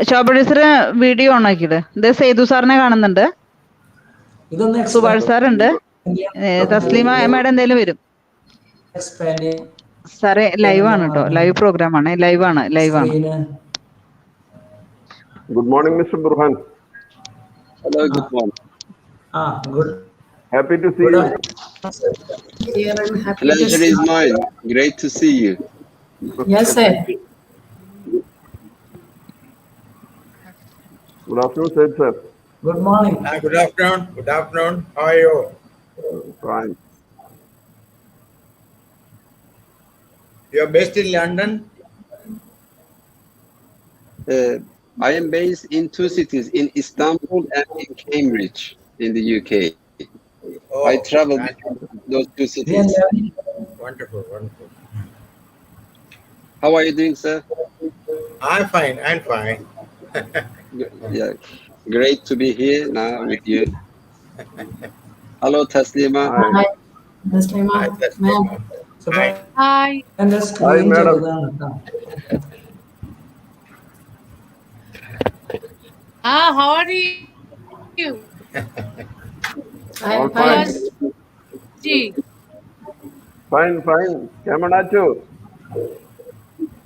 Shobha teacher video on ആക്കിയത്. ഇത് സേതു സാറിനെ കാണുന്നുണ്ട്, സുഭാഷ് സാർ ഉണ്ട്, തസ്ലീമ മാഡം എന്തായാലും വരും. സാറേ ലൈവ് ആണ് കേട്ടോ, ലൈവ് പ്രോഗ്രാം ആണ്, ലൈവ് ആണ്. Good morning, Mr. Burhan. Hello, good morning. Good. Happy to see you. Pleasure is mine. Great to see you. Yes, sir. Good afternoon, Said sir. Good morning. Good afternoon. Good afternoon. How are you? Fine. You are based in London? I am based in two cities, in Istanbul and in Cambridge, in the UK. Oh, I traveled between those two cities. Wonderful, wonderful. How are you doing, sir? I'm fine. I'm fine. Yeah, great to be here now with you. Hello, Taslima. Hi. Taslima. Hi, Taslima. Hi. Hi. Hi, madam. How are you? All fine. Gee, Fine, fine. Keman achu?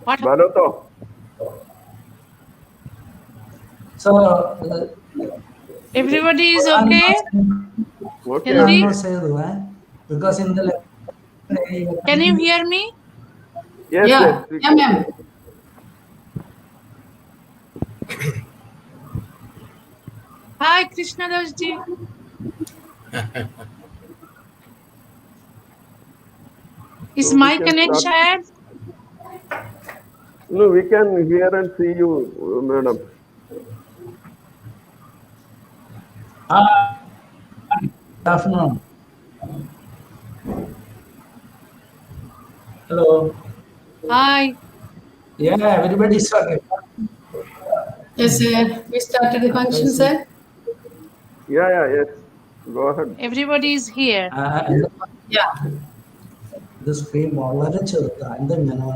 what? Balo to? So, Everybody is okay? Okay. Healthy? Because in the Can you hear me? Yes, yeah, yes. yeah, ma'am. Hi, Krishna Dasji. Is So we my can connection start. shared? No, we can hear and see you, madam. Good afternoon. Hello. Hi. Yeah, everybody is okay. Yes, sir. We started the function, sir. Yeah, yes. Go ahead. Everybody is here. Yeah. The screen വളരെ ചെറുതാണ് എന്തെങ്ങനെ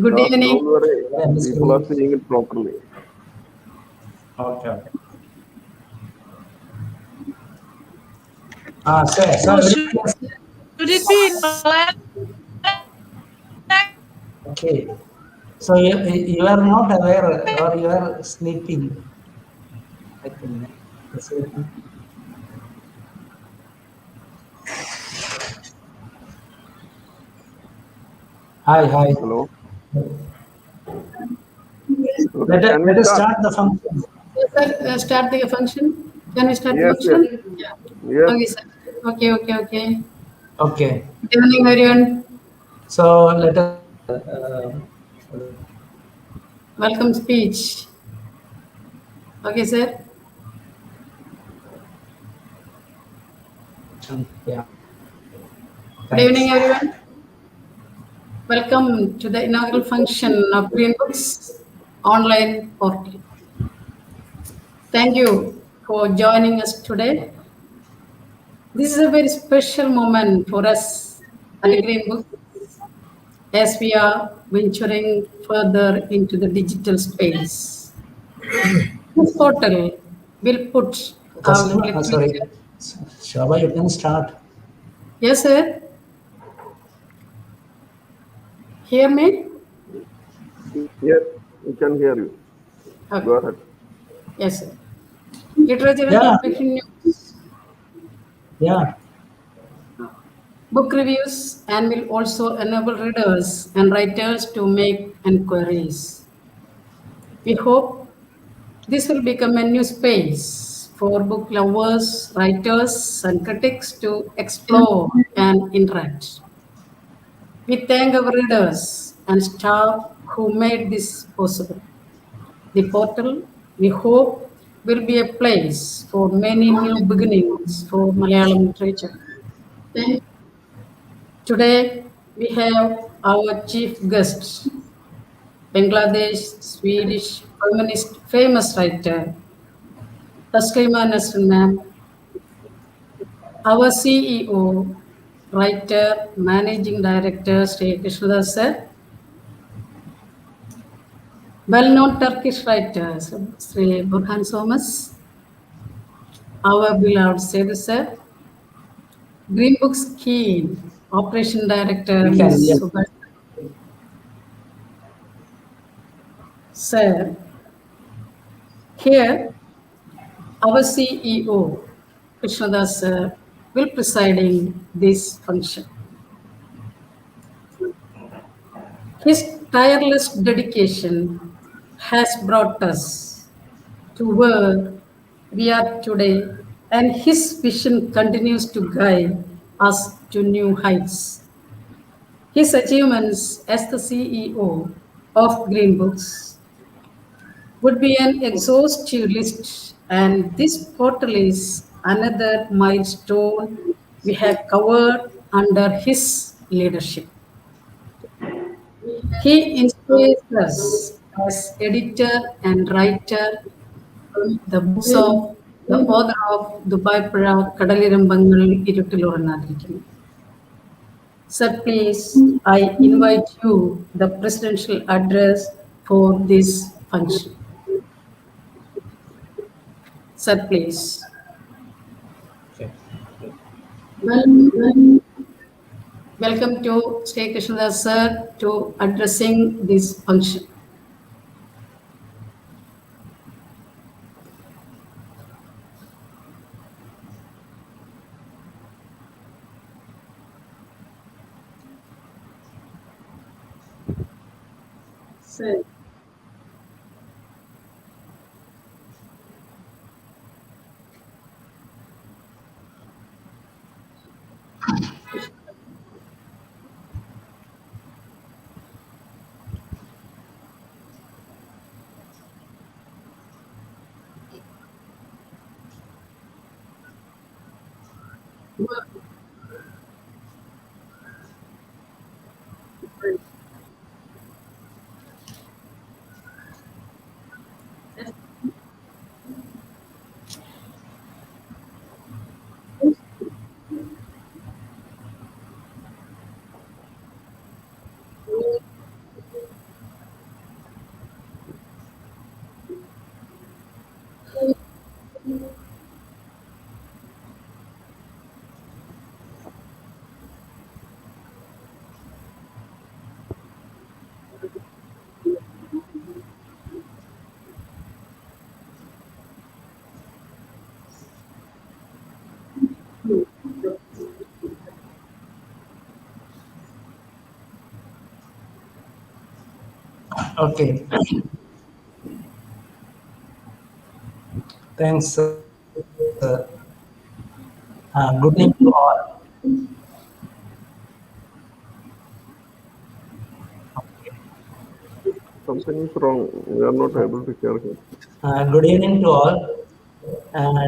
Good evening. Don't worry. People are seeing it properly. Okay. Sir. Should it be in Malayalam? Okay. So you are not aware or you are sleeping. I think. Hi. Hello. Let us start the function. Yes, sir. Start the function. Can we start the Yes, function? yes. Yeah. Yes. Okay, sir. Okay. Okay. Good evening, everyone. So let us. Welcome speech. Okay, sir. Yeah. Good evening, everyone. Welcome to the inaugural function of Green Books online portal. Thank you for joining us today. This is a very special moment for us at Green Books as we are venturing further into the digital space. This portal will put our Sorry. Shobha, you can start. Yes, sir. Hear me? Yes, we can hear you. Okay. Go ahead. Yes, sir. Literature and non-fiction news, Yeah. book reviews, and will also enable readers and writers to make enquiries. We hope this will become a new space for book lovers, writers, and critics to explore and interact. We thank our readers and staff who made this possible. The portal, we hope, will be a place for many new beginnings for Malayalam literature. Today, we have our chief guest, Bangladesh, Swedish, feminist, famous writer, Taslima Nasrin ma'am, our CEO, writer, managing director Sri Krishnadas sir, well-known Turkish writer Sri Burhan Somas, our beloved Sedu sir, Green Books Keen, Operation Director We can, Ms. yes. Subhash. Sir, here our CEO Krishnadas sir will presiding this function. His tireless dedication has brought us to where we are today, and his vision continues to guide us to new heights. His achievements as the CEO of Green Books would be an exhaustive list, and this portal is another milestone we have covered under his leadership. He inspires us as editor and writer the books of the author of Dubai Pura Kadalirambangul Iruttilurannadirikkunu. Sir, please, I invite you the presidential address for this function. Sir, please. Okay. Welcome to Sri Krishnadas sir to addressing this function. Sir. Okay. Thanks, sir. Good evening to all. Something is wrong. We are not able to hear him. Good evening to all.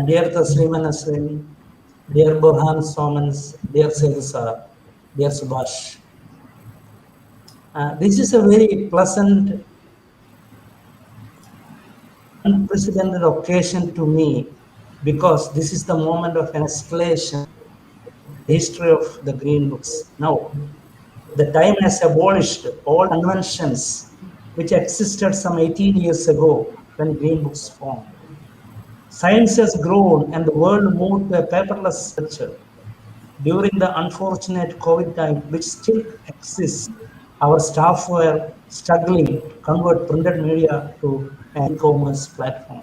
Dear Tasliman Aswin, dear Burhan Somans, dear Sedusa, dear Subhash. This is a very pleasant, unprecedented occasion to me because this is the moment of an escalation in the history of the Green Books. Now, the time has abolished all conventions which existed some 18 years ago when Green Books formed. Science has grown and the world moved to a paperless culture. During the unfortunate COVID time, which still exists, our staff were struggling to convert printed media to an e-commerce platform.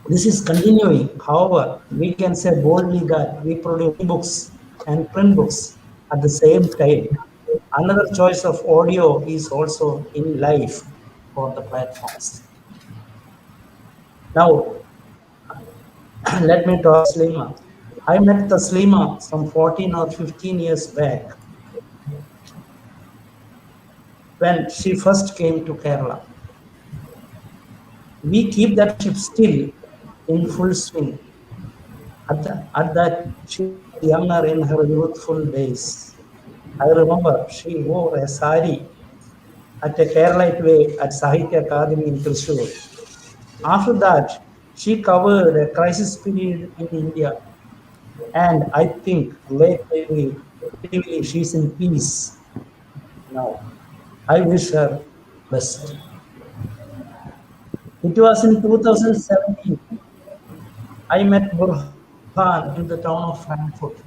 This is continuing. However, we can say boldly that we produce books and print books at the same time. Another choice of audio is also in live for the platforms. Now, let me talk Taslima. I met Taslima some 14 or 15 years back when she first came to Kerala. We keep that ship still in full swing. At that, she was younger in her youthful days. I remember she wore a sari at a Keralite way at Sahitya Akademi in Thrissur. After that, she covered a crisis period in India And I think lately she's in peace now. I wish her best. It was in 2017. I met Burhan in the town of Frankfurt.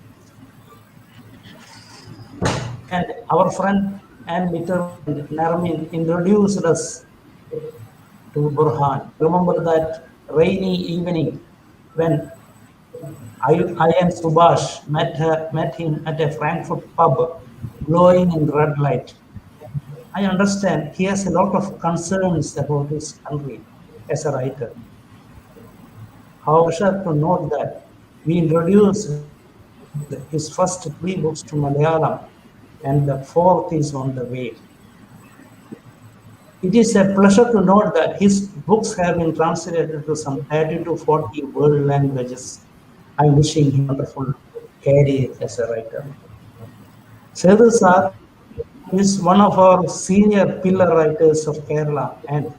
And our friend and literal friend Narmin introduced us to Burhan. Remember that rainy evening when I and Subhash met him at a Frankfurt pub, glowing in red light. I understand he has a lot of concerns about his country as a writer. However, to note that we introduced his first 3 books to Malayalam, and the 4th is on the way. It is a pleasure to note that his books have been translated to some 30 to 40 world languages. I'm wishing him a wonderful career as a writer. Sedu Sir is one of our senior pillar writers of Kerala and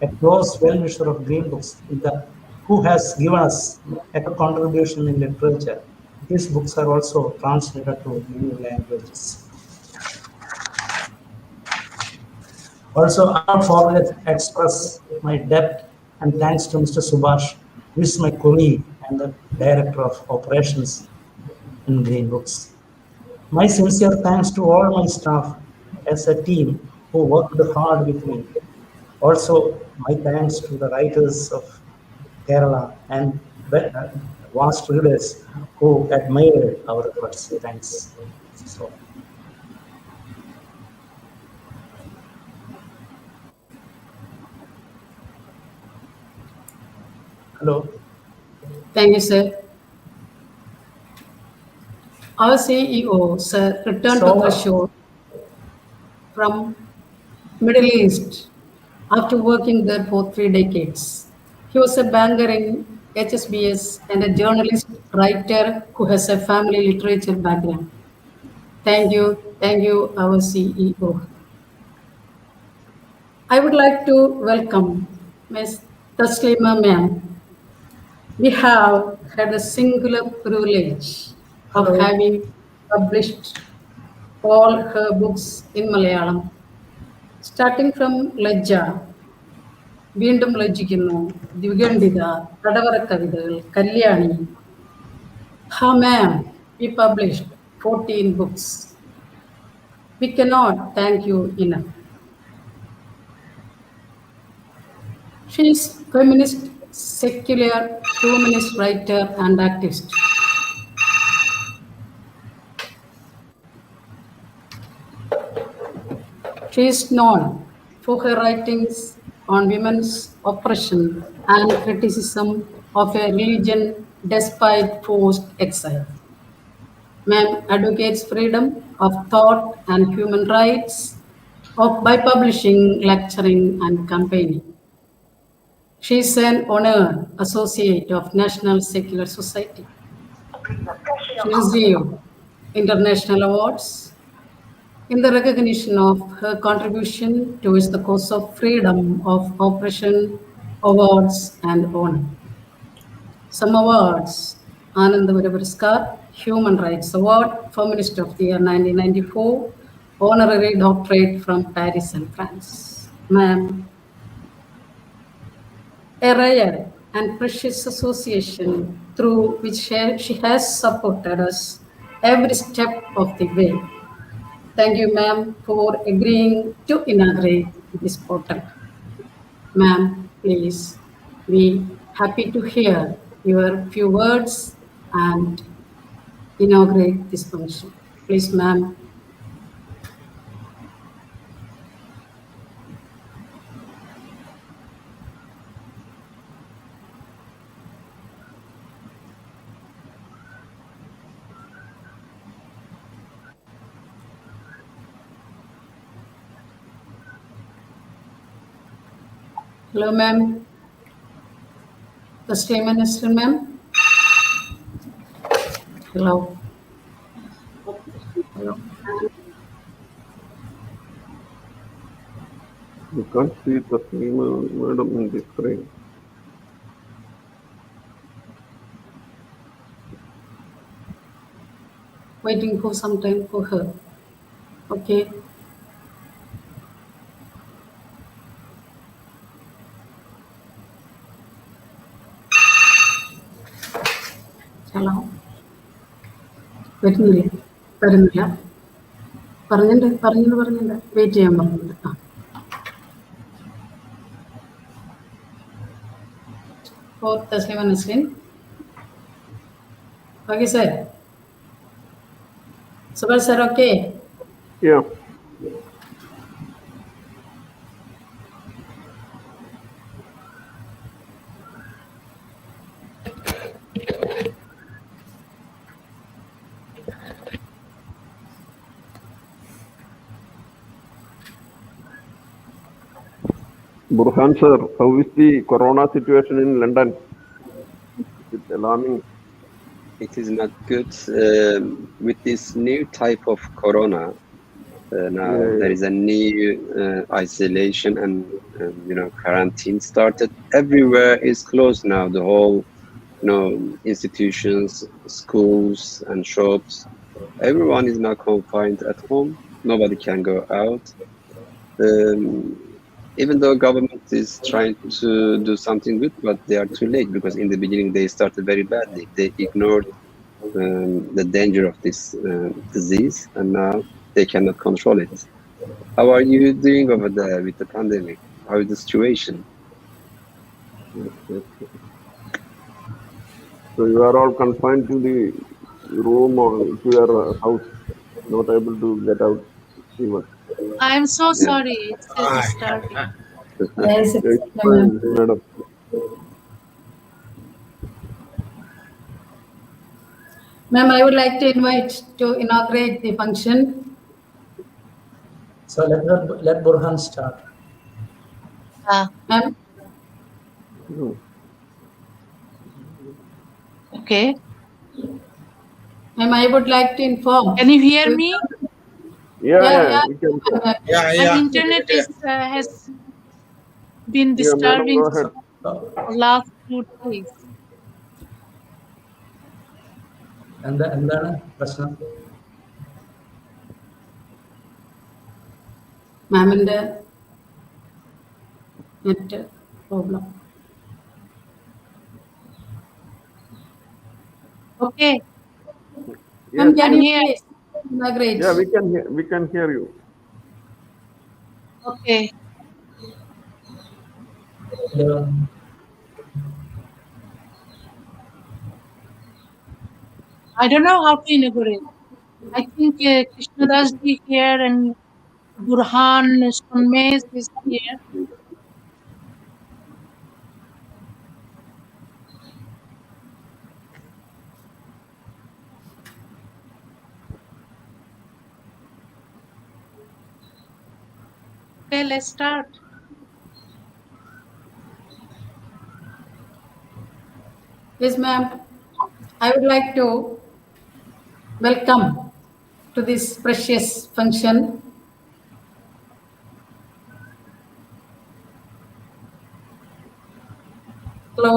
a close well-wisher of Green Books, who has given us a contribution in literature. His books are also translated to many languages. Also, I not forget to express my debt and thanks to Mr. Subhash, who is my colleague and the director of operations in Green Books. My sincere thanks to all my staff as a team who worked hard with me. Also, my thanks to the writers of Kerala and vast readers who admired our efforts. Thanks. So, hello. Thank you, sir. Our CEO, sir, returned to Thrissur from Middle East after working there for 3 decades. He was a banker in HSBS and a journalist, writer who has a family literature background. Thank you, our CEO. I would like to welcome Ms. Taslima ma'am. We have had the singular privilege of having published all her books in Malayalam, starting from Lajja, വീണ്ടും ലജ്ജിക്കുന്നു, ദ്വിഗണ്ഡിക, തടവറ കവിതകൾ, Kalyani. Ha ma'am, we published 14 books. We cannot thank you enough. She is feminist, secular, humanist writer and activist. She is known for her writings on women's oppression and criticism of a religion despite forced exile. Ma'am advocates freedom of thought and human rights by publishing, lecturing, and campaigning. She is an honored associate of National Secular Society. She received international awards in the recognition of her contribution towards the cause of freedom of oppression, awards, and honor. Some awards: Anandavara Puraskar, Human Rights Award, Feminist of the Year 1994, Honorary Doctorate from Paris and France. Ma'am, a rare and precious association through which she has supported us every step of the way. Thank you, ma'am, for agreeing to inaugurate this portal. Ma'am, please be happy to hear your few words and inaugurate this function. Please, ma'am. Hello, ma'am. The State Minister, ma'am. Hello. Hello. You can't see the madam in the screen. waiting for some time for her. Okay. Hello. വരുന്നില്ല പറഞ്ഞിട്ടുണ്ട് wait ചെയ്യാൻ പറഞ്ഞിട്ടുണ്ട്. For Taslima Nasrin. Okay, sir. Subal sir, okay? Yeah. Burhan sir, how is the corona situation in London? Is it alarming? It is not good with this new type of corona. Now there is a new isolation and quarantine started. Everywhere is closed now. The whole institutions, schools and shops. Everyone is now confined at home. Nobody can go out. Even though government is trying to do something good, but they are too late because in the beginning they started very badly. They ignored the danger of this disease, and now they cannot control it. How are you doing over there with the pandemic? How is the situation? So you are all confined to the room or to your house, not able to get out even. I'm so sorry. It's disturbing. Yes, It's fine, madam. Ma'am, I would like to invite to inaugurate the function. So let Burhan start. Ma'am, Okay. ma'am, I would like to inform. Can you hear me? Yeah, we can. My internet has been Yeah, madam, disturbing go ahead. for last 2 days. എന്താണ് പ്രശ്നം? മാമിന്റെ net problem. Okay. Ma'am, can you hear. please inaugurate? Yeah, we can hear you. Okay. I don't know how to inaugurate. I think Krishnadas ji here and Burhan Sunmez is here. Okay, let's start. Yes, ma'am. I would like to welcome to this precious function hello.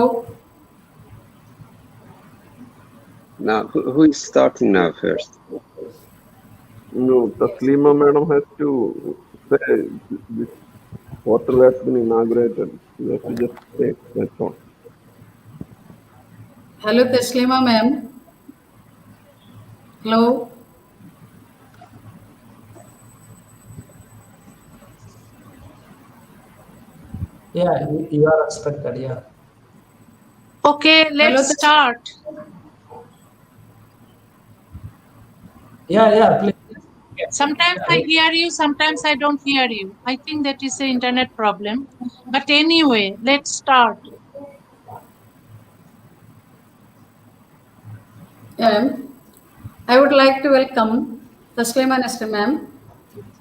Now, who is starting now first? No, Taslima madam has to say this portal has been inaugurated. You have to just say that's all. Hello, Taslima ma'am. Hello. Yeah, you are expected. Yeah. Okay, let's start. Yeah, please. Sometimes I hear you, sometimes I don't hear you. I think that is an internet problem. But anyway, let's start. I would like to welcome Taslima Nasrin ma'am.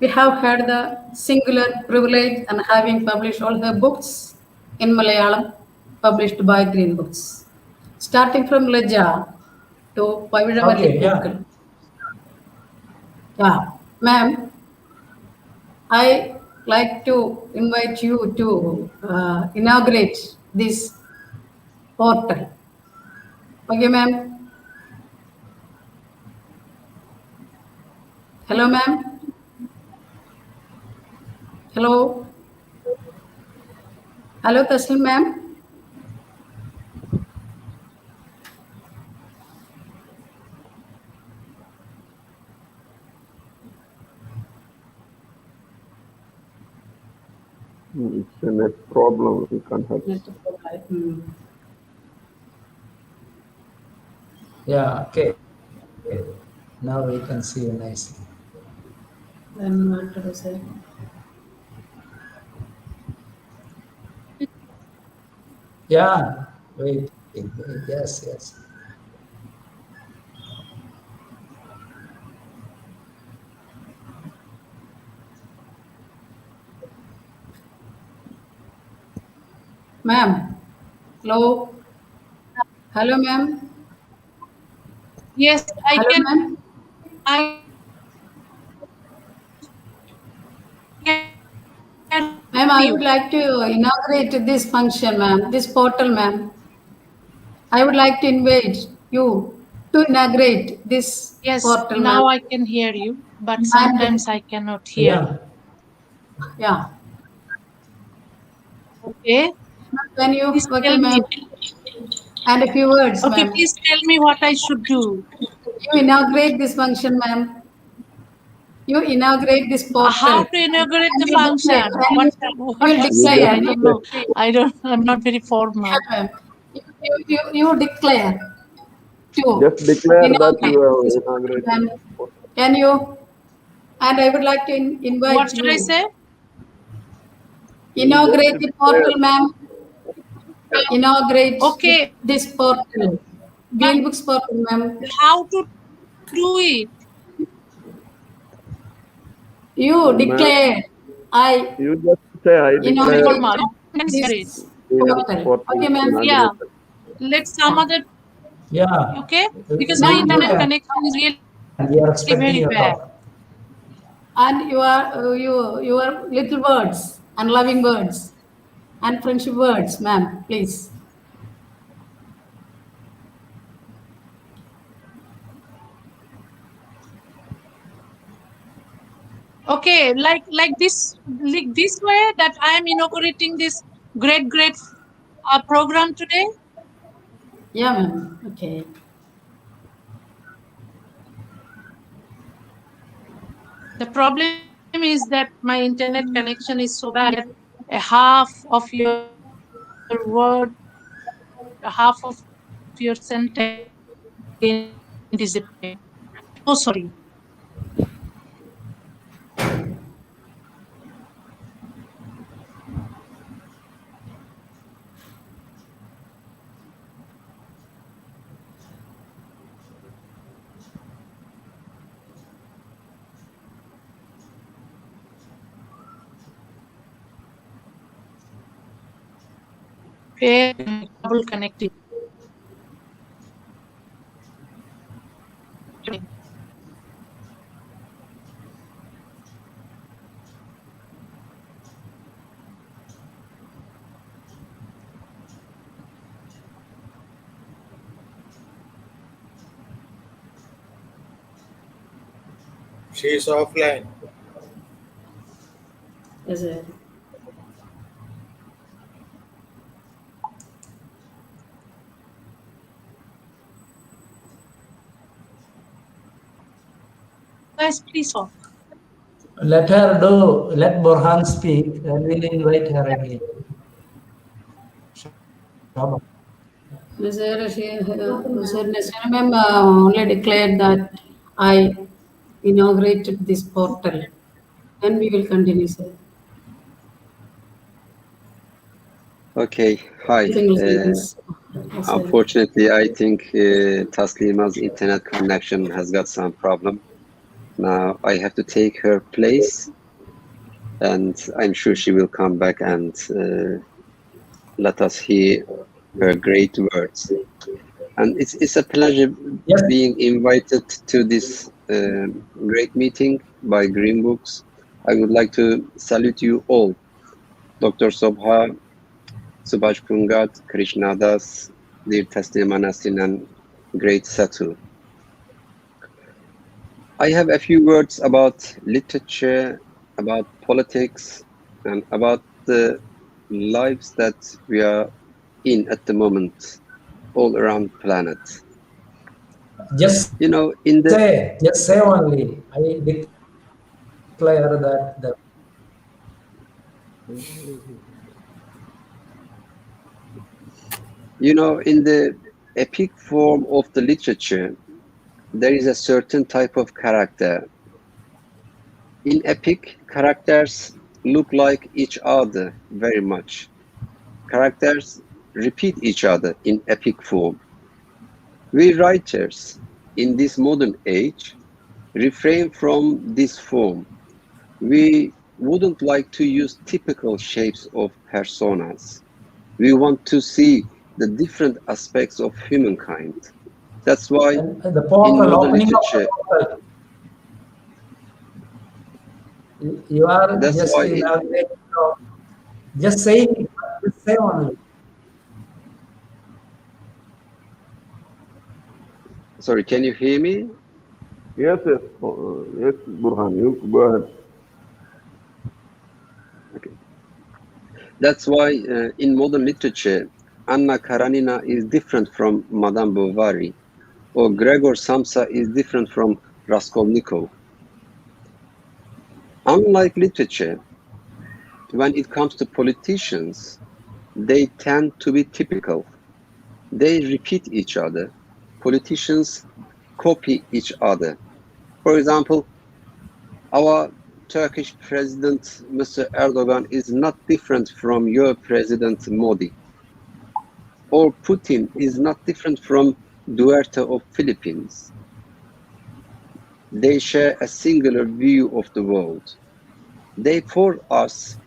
We have had the singular privilege and having published all her books in Malayalam, published by Green Books, starting from Leja to Pavidamalli. Okay, yeah. Yeah, ma'am, I like to invite you to inaugurate this portal. Okay, ma'am. Hello, ma'am. Hello. Hello, Taslim, ma'am. It's a net problem. We can't help. Yeah, okay. Now we can see you nicely. Then what to say? Yeah, wait. Yes, yes. Ma'am. Hello. Hello, ma'am. Yes, Hello, ma'am. I can Ma'am, I you. would like to inaugurate this function, ma'am, this portal, ma'am. I would like to invite you to inaugurate this Yes, portal, ma'am. now I can hear you, but And sometimes I cannot hear Yeah. you. yeah, Okay, can you, please okay, tell me. ma'am, and a few words, Okay, ma'am. please tell me what I should do. You inaugurate this function, ma'am. You inaugurate this How portal. to inaugurate And the you declare, function? and What you what will to You say? declare, I just don't say, know. I'm not very formal. yeah, ma'am. You declare to just declare that you inaugurate this have portal, inaugurated. ma'am. Can you? And I would like to What invite should I you. say? You just Inaugurate the declare. portal, ma'am. Inaugurate Okay, this portal. but Green Books portal, ma'am. how to do it? You Ma'am, declare. I you just say, I declare inaugurate Formal. I can hear it. this Green portal. portal Okay, ma'am. Yeah, inaugurated. let some Yeah. other. Yeah. Okay, because my Now, You internet ma'am. can. connection is really We are expecting very your bad. talk. And your little words and loving words and friendship words, ma'am, please. Okay, like this way that I am inaugurating this great program today. Yeah, ma'am. Okay. The problem is that my internet connection is so bad that a half of your word, half of your sentence again disappear. So sorry. Fair double connected. She is offline. Yes, sir. Guys, please talk. Let Borhan speak, and we'll invite her again. Shaba. Sir, Nasrina ma'am only declared that I inaugurated this portal. And we will continue, sir. Okay, hi. Single sentence. Yes, sir. Unfortunately, I think Taslima's internet connection has got some problem. Now I have to take her place, and I'm sure she will come back and let us hear her great words. And it's a pleasure Yes. being invited to this great meeting by Green Books. I would like to salute you all, Dr. Sobha, Subhash Pungat, Krishna Das, dear Taslima Nasrin, and great Satu. I have a few words about literature, about politics, and about the lives that we are in at the moment all around the planet. Just You know, in the say only. I declare that the in the epic form of the literature, there is a certain type of character. In epic, characters look like each other very much. Characters repeat each other in epic form. We writers in this modern age refrain from this form. We wouldn't like to use typical shapes of personas. We want to see the different aspects of humankind. That's why and the in portal modern opening of the literature, portal. You are that's just why inaugurating. Just saying. Just say only. sorry, can you hear me? Yes, yes, yes, Burhan, you go ahead. Okay. That's why in modern literature, Anna Karenina is different from Madame Bovary, or Gregor Samsa is different from Raskolnikov. Unlike literature, when it comes to politicians, they tend to be typical. They repeat each other. Politicians copy each other. For example, our Turkish president, Mr. Erdogan, is not different from your president Modi. Or Putin is not different from Duterte of Philippines. They share a singular view of the world. They push us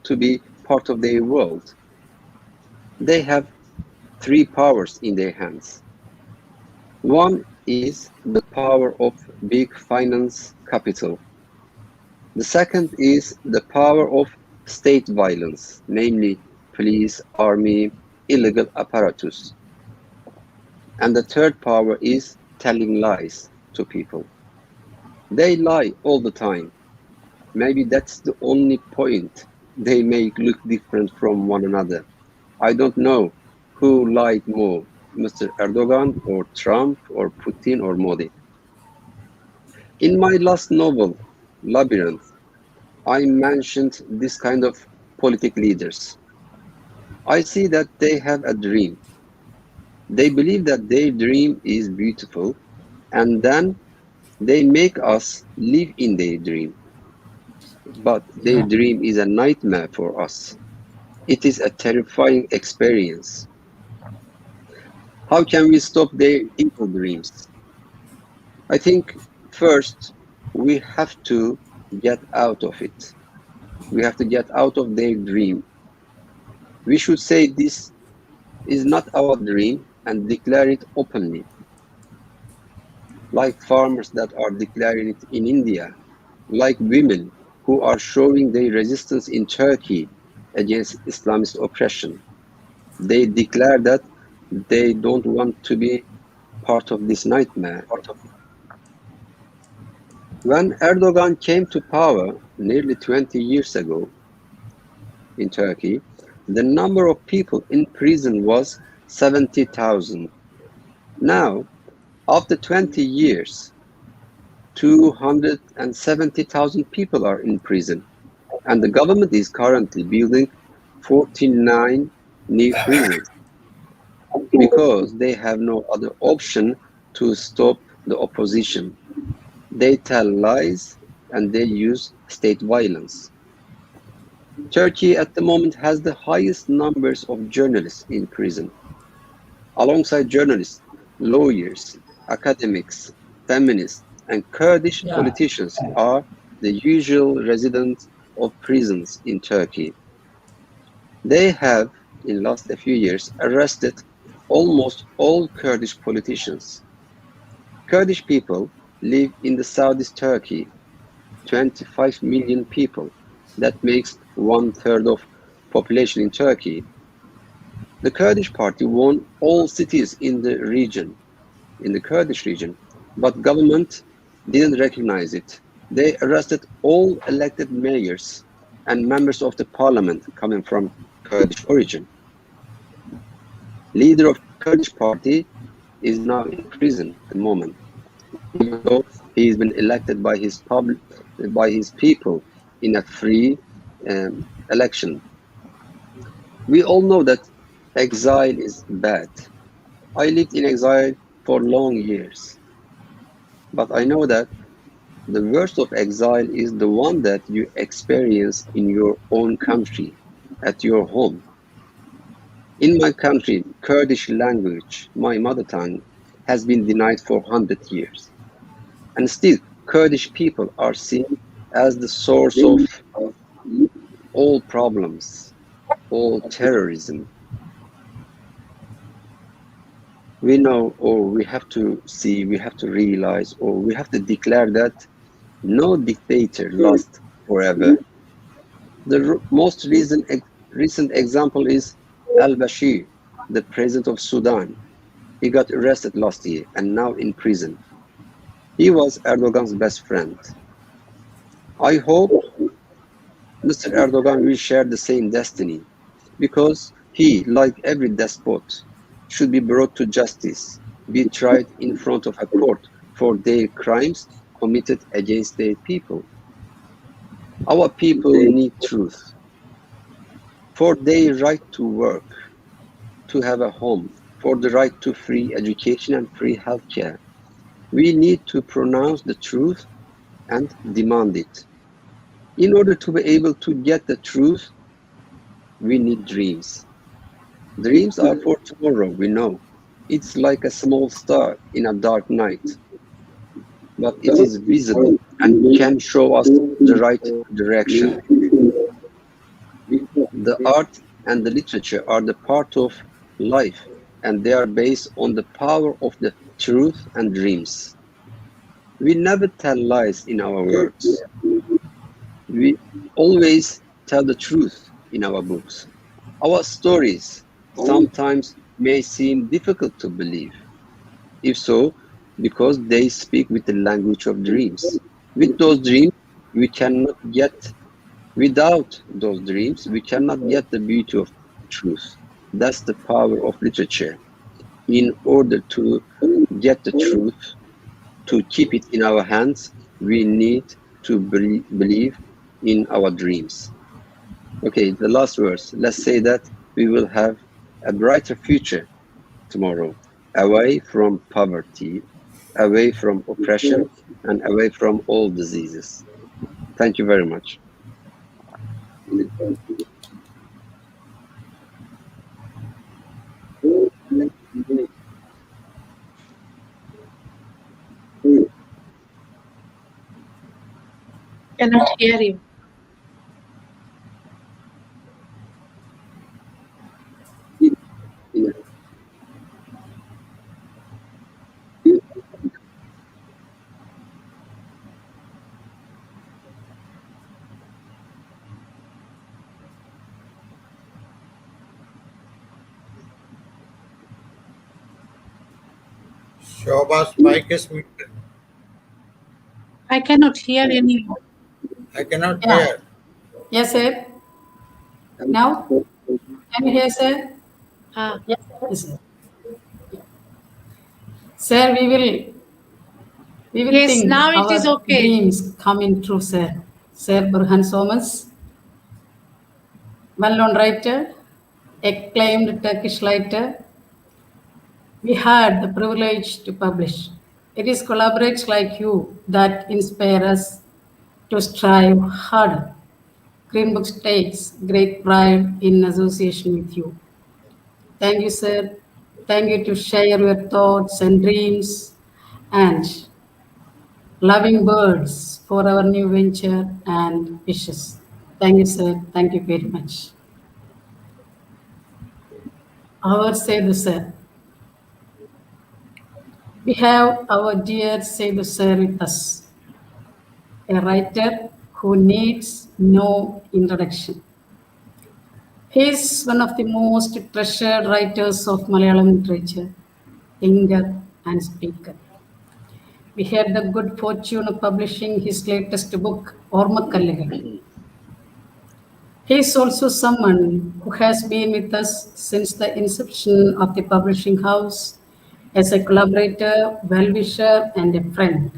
to be part of their world. They have three powers in their hands. One is the power of big finance capital. The second is the power of state violence, namely police, army, illegal apparatus. And the third power is telling lies to people. They lie all the time. Maybe that's the only point they make look different from one another. I don't know who lied more, Mr. Erdogan or Trump or Putin or Modi. In my last novel, Labyrinth, I mentioned this kind of politic leaders. I see that they have a dream. They believe that their dream is beautiful, and then they make us live in their dream. But their dream is a nightmare for us. It is a terrifying experience. How can we stop their evil dreams? I think first we have to get out of it. We have to get out of their dream. We should say this is not our dream and declare it openly. Like farmers that are declaring it in India, like women who are showing their resistance in Turkey against Islamist oppression. They declare that they don't want to be part of this nightmare. When Erdogan came to power nearly 20 years ago in Turkey, the number of people in prison was 70,000. Now, after 20 years, 270,000 people are in prison, and the government is currently building 49 new prisons because they have no other option to stop the opposition. They tell lies and they use state violence. Turkey at the moment has the highest numbers of journalists in prison. Alongside journalists, lawyers, academics, feminists, and Kurdish Yeah. politicians are the usual residents of prisons in Turkey. They have, in the last few years, arrested almost all Kurdish politicians. Kurdish people live in the southeast Turkey, 25 million people. That makes 1/3 of population in Turkey. The Kurdish party won all cities in the region, in the Kurdish region, but government didn't recognize it. They arrested all elected mayors and members of the parliament coming from Kurdish origin. Leader of Kurdish party is now in prison at the moment, even though he's been elected by his people in a free election. We all know that exile is bad. I lived in exile for long years, but I know that the worst of exile is the one that you experience in your own country, at your home. In my country, Kurdish language, my mother tongue, has been denied for 100 years. And still, Kurdish people are seen as the source of all problems, all terrorism. We know, or we have to see, we have to realize, or we have to declare that no dictator lasts forever. The most recent example is al-Bashir, the president of Sudan. He got arrested last year and now in prison. He was Erdogan's best friend. I hope Mr. Erdogan will share the same destiny, because he, like every despot, should be brought to justice, be tried in front of a court for their crimes committed against their people. Our people need truth for their right to work, to have a home, for the right to free education and free healthcare. We need to pronounce the truth and demand it. In order to be able to get the truth, we need dreams. Dreams are for tomorrow, we know. It's like a small star in a dark night, but it is visible and can show us the right direction. The art and the literature are the part of life, and they are based on the power of the truth and dreams. We never tell lies in our words. We always tell the truth in our books. Our stories sometimes may seem difficult to believe. If so, because they speak with the language of dreams. With those dreams, we cannot get, without those dreams, we cannot get the beauty of truth. That's the power of literature. In order to get the truth, to keep it in our hands, we need to believe in our dreams. Okay, the last verse. Let's say that we will have a brighter future tomorrow, away from poverty, away from oppression, and away from all diseases. Thank you very much. Cannot hear you. Shobha's mic is muted. I cannot hear anyone. I cannot Yeah. hear. Yes, sir. Now, can you hear, sir? Ah, Yes, sir. Sir, we will Yes, think now it our is okay. dreams coming true, sir. Sir Burhan Somas, well-known writer, acclaimed Turkish writer. We had the privilege to publish. It is collaborators like you that inspire us to strive harder. Green Books takes great pride in association with you. Thank you, sir. Thank you to share your thoughts and dreams and loving birds for our new venture and wishes. Thank you, sir. Thank you very much. Our Sedu sir. We have our dear Sedu sir with us, a writer who needs no introduction. He is one of the most treasured writers of Malayalam literature, thinker and speaker. we had the good fortune of publishing his latest book, Ormakkallugal. He is also someone who has been with us since the inception of the publishing house as a collaborator, well-wisher, and a friend.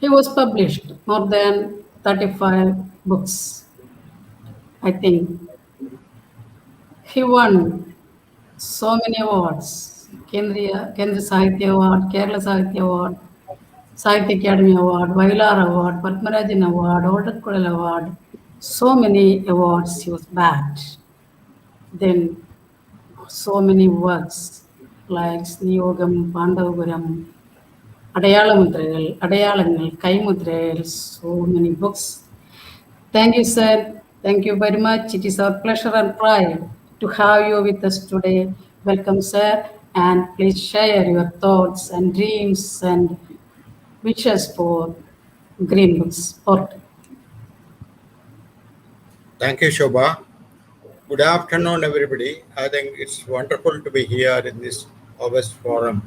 He was published more than 35 books, I think. He won so many awards. Kendra Sahitya Award, Kerala Sahitya Award, Sahitya Academy Award, Vailar Award, Padmarajan Award, Otakudal Award. So many awards he was bagged. Then so many works like Niyogam, Pandavapuram, Adayalangal, Kaimudral, so many books. Thank you, sir. Thank you very much. It is our pleasure and pride to have you with us today. Welcome, sir. And please share your thoughts and dreams and wishes for Green Books Portal. Thank you, Shobha. Good afternoon, everybody. I think it's wonderful to be here in this August forum.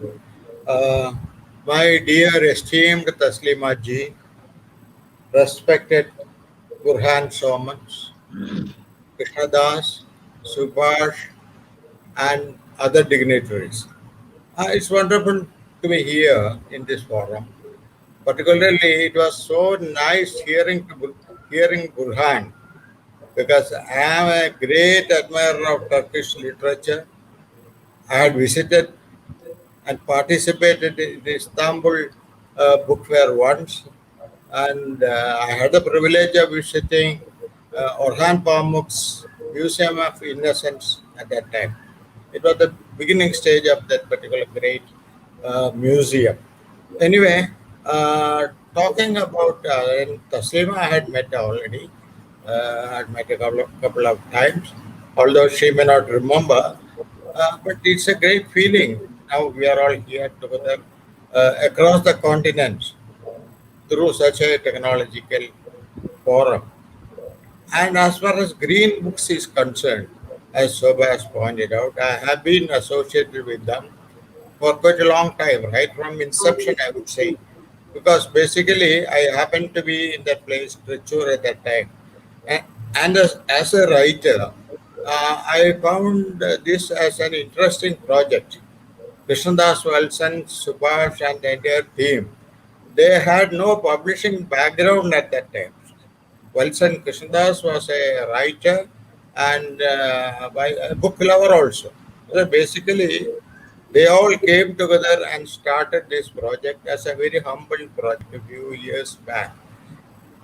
My dear esteemed Taslima ji, respected Burhan Somans, Krishnadas, Subhash, and other dignitaries. It's wonderful to be here in this forum. Particularly, it was so nice hearing Burhan, because I am a great admirer of Turkish literature. I had visited and participated in the Istanbul Book Fair once, and I had the privilege of visiting Orhan Pamuk's Museum of Innocence at that time. It was the beginning stage of that particular great museum. Anyway, talking about Taslima, I had met already. I had met a couple of times, although she may not remember. But it's a great feeling. Now we are all here together across the continent through such a technological forum. And as far as Green Books is concerned, as Shobha has pointed out, I have been associated with them for quite a long time, right from inception, I would say. Because basically, I happened to be in that place, Trichure, at that time. And as a writer, I found this as an interesting project. Krishnadas Wilson, Subhash, and the entire team, they had no publishing background at that time. Wilson Krishnadas was a writer and by a book lover also. So basically, they all came together and started this project as a very humble project a few years back.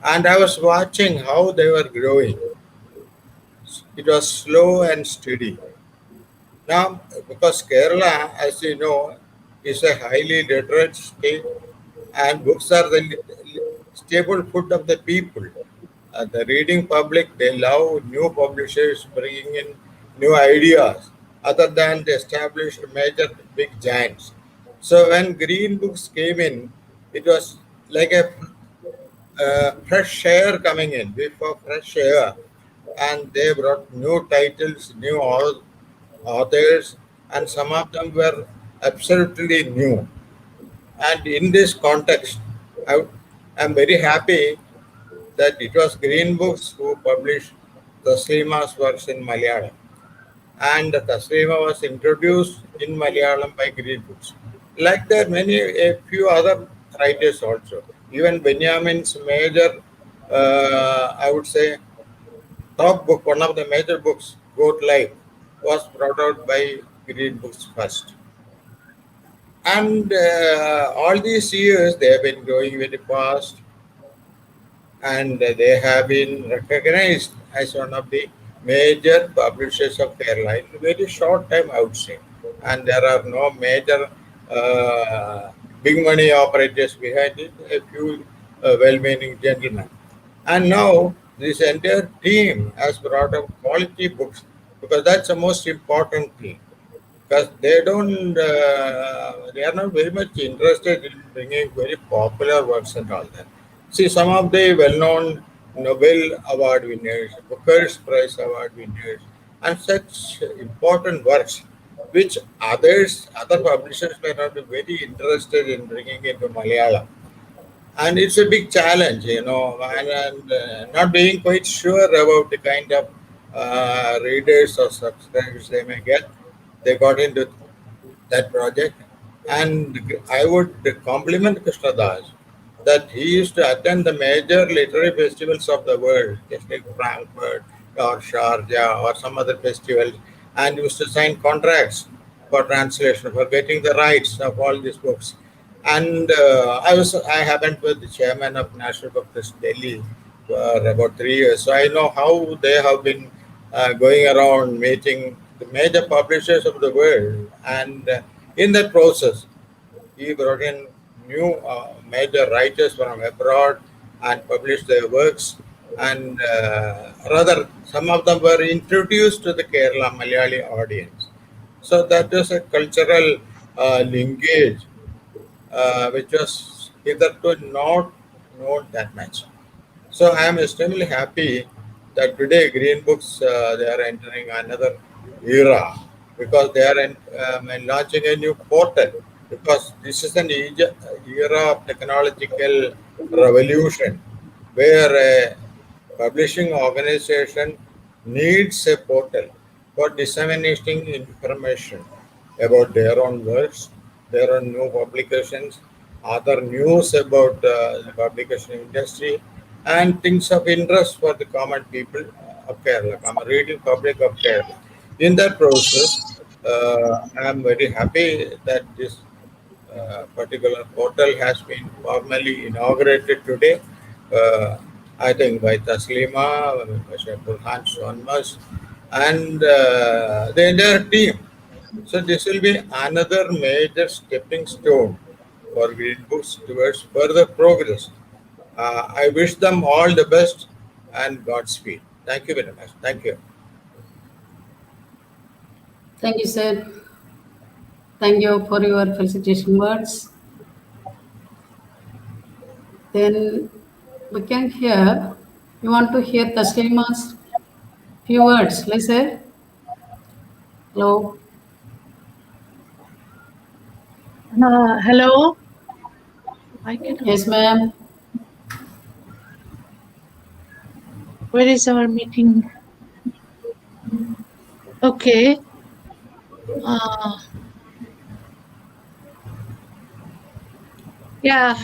And I was watching how they were growing. It was slow and steady. Now, because Kerala, as you know, is a highly literate state, and books are the staple food of the people. The reading public, they love new publishers bringing in new ideas other than the established major big giants. So when Green Books came in, it was like a fresh air coming in, before fresh air, and they brought new titles, new authors, and some of them were absolutely new. And in this context, I'm very happy that it was Green Books who published Taslima's works in Malayalam. And Taslima was introduced in Malayalam by Green Books. Like that, a few other writers also. Even Benjamin's major, I would say, top book, one of the major books, Goat Life, was brought out by Green Books first. And all these years, they have been growing very fast, and they have been recognized as one of the major publishers of Kerala in a very short time, I would say. And there are no major big money operators behind it, a few well-meaning gentlemen. And now this entire team has brought up quality books, because that's the most important thing. Because they are not very much interested in bringing very popular works and all that. See, some of the well-known Nobel Award winners, Booker's Prize Award winners, and such important works, which other publishers may not be very interested in bringing into Malayalam. And it's a big challenge, and not being quite sure about the kind of readers or subscribers they may get. They got into that project. And I would compliment Krishna Das that he used to attend the major literary festivals of the world, just like Frankfurt or Sharjah or some other festivals, and used to sign contracts for translation, for getting the rights of all these books. And I happened with the chairman of National Book Trust Delhi for about 3 years, so I know how they have been going around meeting the major publishers of the world, and in that process, he brought in new major writers from abroad and published their works. And rather, some of them were introduced to the Kerala Malayali audience. So that was a cultural linkage which was hitherto not known that much. So I am extremely happy that today Green Books they are entering another era because they are launching a new portal, because this is an era of technological revolution where a publishing organization needs a portal for disseminating information about their own works, their own new publications, other news about the publication industry, and things of interest for the common people of Kerala, common reading public of Kerala. In that process, I am very happy that this particular portal has been formally inaugurated today. Uh, I think by Taslima, by Burhan Swanmas, and the entire team. So this will be another major stepping stone for Green Books towards further progress. I wish them all the best and Godspeed. Thank you very much. Thank you. Thank you, sir. Thank you for your felicitation words. Then we can hear, you want to hear Taslima's few words, let's say. Hello. Hello. I can. Yes, ma'am. Where is our meeting? Okay. Yeah.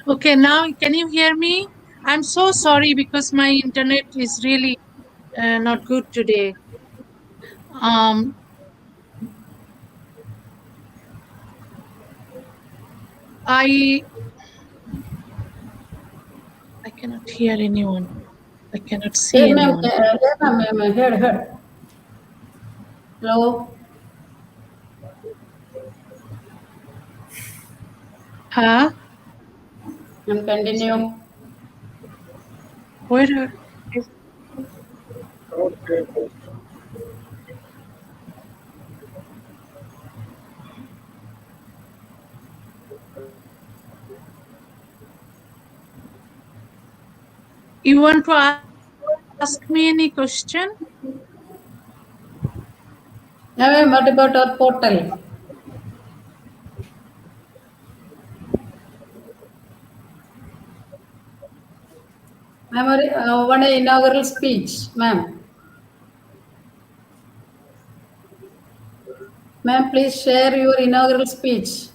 Okay. Now, can you hear me? I'm so sorry because my internet is really not good today. I cannot hear anyone. I cannot see Yes, ma'am. anyone. Yes, ma'am. Heard. Hello. Huh? Continue. Where are? You want to ask me any question? Yeah, ma'am. What about our portal? Ma'am, one inaugural speech, ma'am. Ma'am, please share your inaugural speech.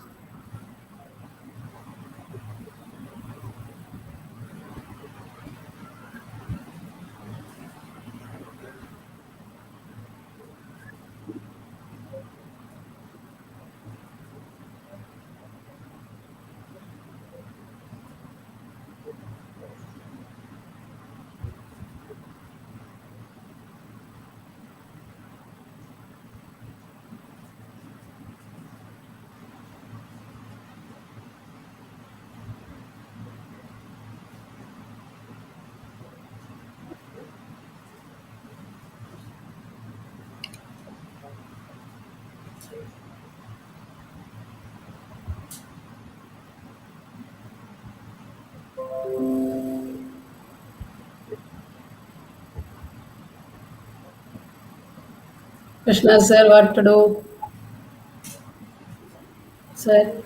Krishna sir, what to do? Sir.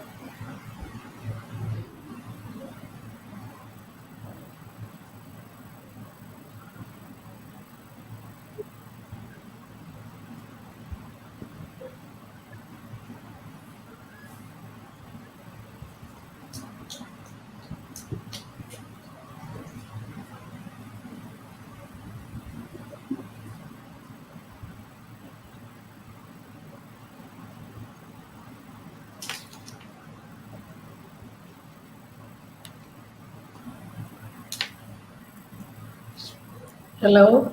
Hello.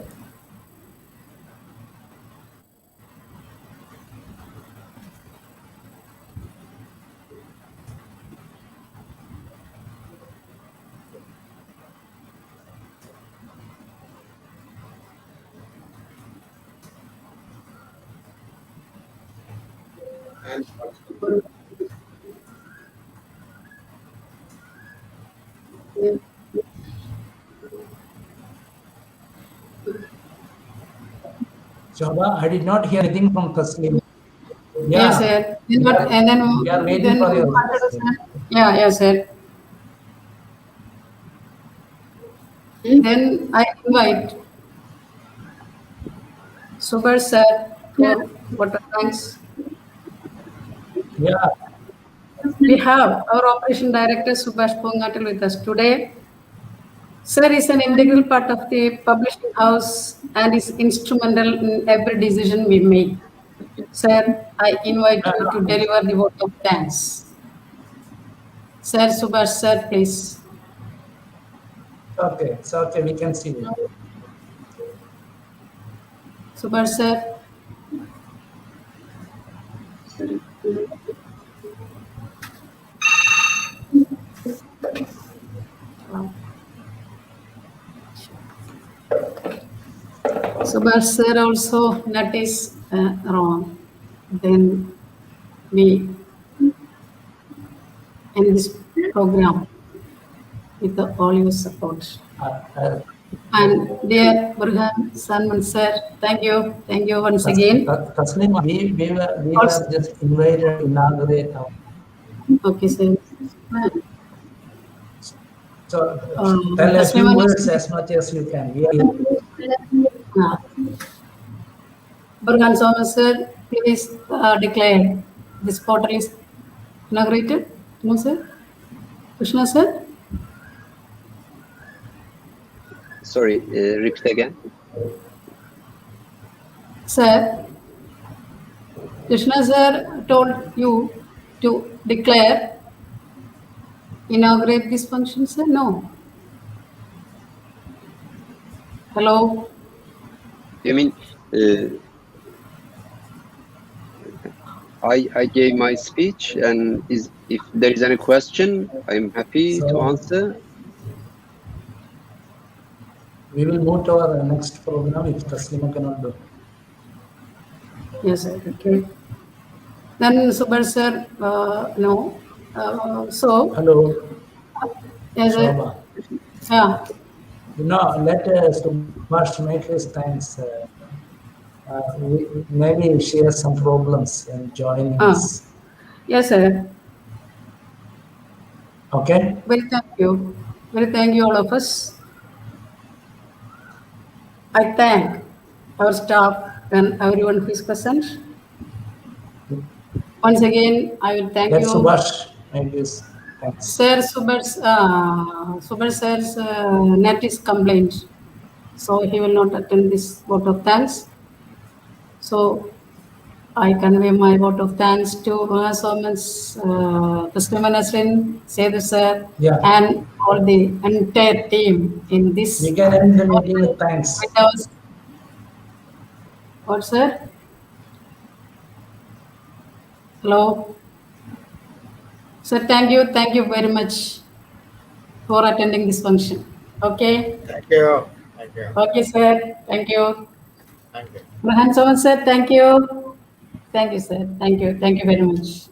Shobha, I did not hear anything from Taslim. Yes, sir. Then what? And then We are waiting then for your what to do, sir? Yeah, yes, sir. Then I invite Super sir for water thanks. Yeah. We have our operation director Subhash Pongatil with us today. Sir is an integral part of the publishing house and is instrumental in every decision we make. Sir, I invite you to deliver the vote of thanks. Sir, Subhash sir, please. Okay, it's okay. We can see you. Subhash sir. Subhash sir also that is wrong. Then we end this program with all your support. And dear Burhan Salman sir, thank you once again. Taslim, we were just invited to inaugurate. Okay, sir. So tell a few words as much as you can. Burhan Salman sir, please declare this portal is inaugurated. No, sir. Krishna sir. Sorry, repeat again. Sir, Krishna sir told you to declare, inaugurate this function, sir? No. Hello? You mean, I gave my speech, and if there is any question, I'm happy to answer. We will move to our next program if Taslima cannot do. Yes, sir. Okay. Then Subhash sir, no. So. Hello. Yes, sir. Shobha. Yeah. Let Subhash make his thanks. Maybe she has some problems in joining us. Yes, sir. Okay. Very thank you. Very thank you, all of us. I thank our staff and everyone who is present. Once again, I will thank you. Subhash make his thanks. Sir, Subhash sir's net is complaint, so he will not attend this vote of thanks. So I convey my vote of thanks to Salman's Taslima Nasrin, Sedu sir, and all the entire team in this. We can end the meeting with thanks. What, sir? Hello? Sir, thank you very much for attending this function. Okay? Thank you. Thank you. Okay, sir. Thank you. Thank you. Burhan Salman sir, thank you. Thank you, sir. Thank you very much.